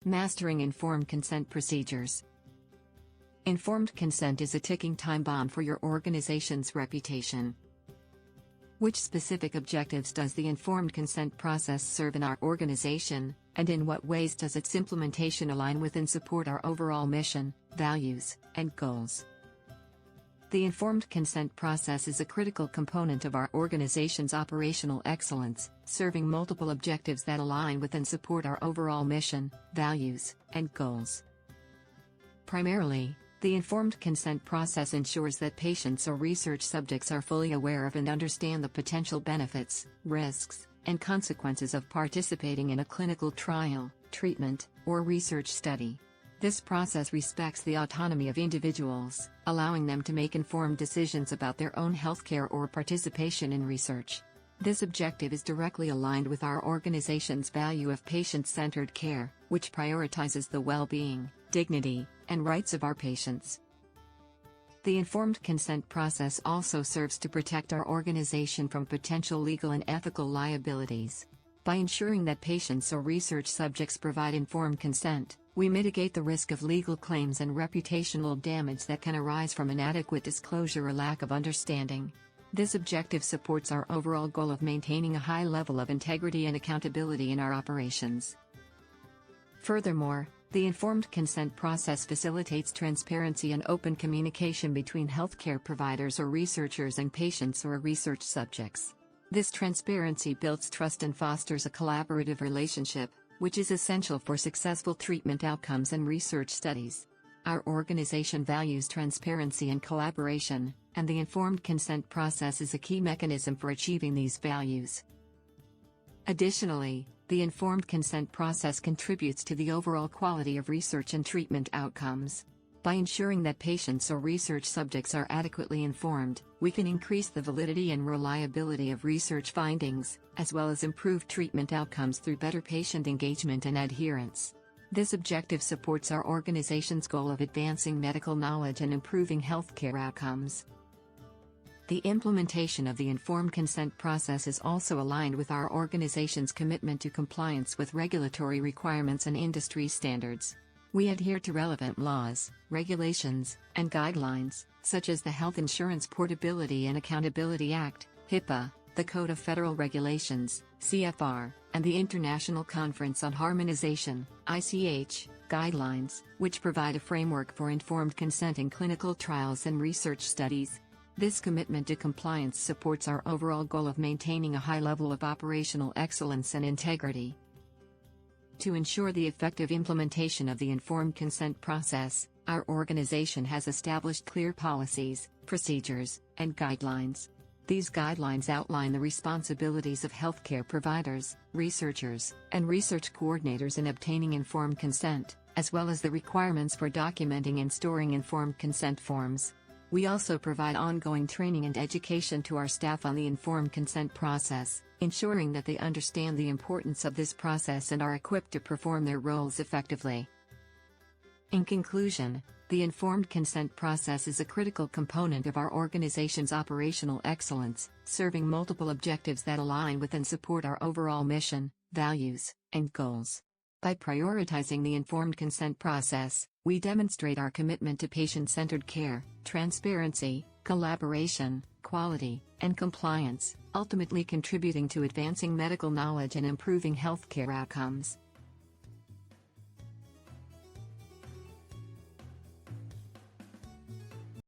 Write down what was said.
Mastering informed consent procedures. Informed consent is a ticking time bomb for your organization's reputation. Which specific objectives does the informed consent process serve in our organization, and in what ways does its implementation align with and support our overall mission, values, and goals? The informed consent process is a critical component of our organization's operational excellence, serving multiple objectives that align with and support our overall mission, values, and goals. Primarily, the informed consent process ensures that patients or research subjects are fully aware of and understand the potential benefits, risks, and consequences of participating in a clinical trial, treatment, or research study. This process respects the autonomy of individuals, allowing them to make informed decisions about their own healthcare or participation in research. This objective is directly aligned with our organization's value of patient-centered care, which prioritizes the well-being, dignity, and rights of our patients. The informed consent process also serves to protect our organization from potential legal and ethical liabilities. By ensuring that patients or research subjects provide informed consent, we mitigate the risk of legal claims and reputational damage that can arise from inadequate disclosure or lack of understanding. This objective supports our overall goal of maintaining a high level of integrity and accountability in our operations. Furthermore, the informed consent process facilitates transparency and open communication between healthcare providers or researchers and patients or research subjects. This transparency builds trust and fosters a collaborative relationship, which is essential for successful treatment outcomes and research studies. Our organization values transparency and collaboration, and the informed consent process is a key mechanism for achieving these values. Additionally, the informed consent process contributes to the overall quality of research and treatment outcomes. By ensuring that patients or research subjects are adequately informed, we can increase the validity and reliability of research findings, as well as improve treatment outcomes through better patient engagement and adherence. This objective supports our organization's goal of advancing medical knowledge and improving healthcare outcomes. The implementation of the informed consent process is also aligned with our organization's commitment to compliance with regulatory requirements and industry standards. We adhere to relevant laws, regulations, and guidelines, such as the Health Insurance Portability and Accountability Act, HIPAA, the Code of Federal Regulations, CFR, and the International Conference on Harmonization, ICH, guidelines, which provide a framework for informed consent in clinical trials and research studies. This commitment to compliance supports our overall goal of maintaining a high level of operational excellence and integrity. To ensure the effective implementation of the informed consent process, our organization has established clear policies, procedures, and guidelines. These guidelines outline the responsibilities of healthcare providers, researchers, and research coordinators in obtaining informed consent, as well as the requirements for documenting and storing informed consent forms. We also provide ongoing training and education to our staff on the informed consent process, ensuring that they understand the importance of this process and are equipped to perform their roles effectively. In conclusion, the informed consent process is a critical component of our organization's operational excellence, serving multiple objectives that align with and support our overall mission, values, and goals. By prioritizing the informed consent process, we demonstrate our commitment to patient-centered care, transparency, collaboration, quality, and compliance, ultimately contributing to advancing medical knowledge and improving healthcare outcomes.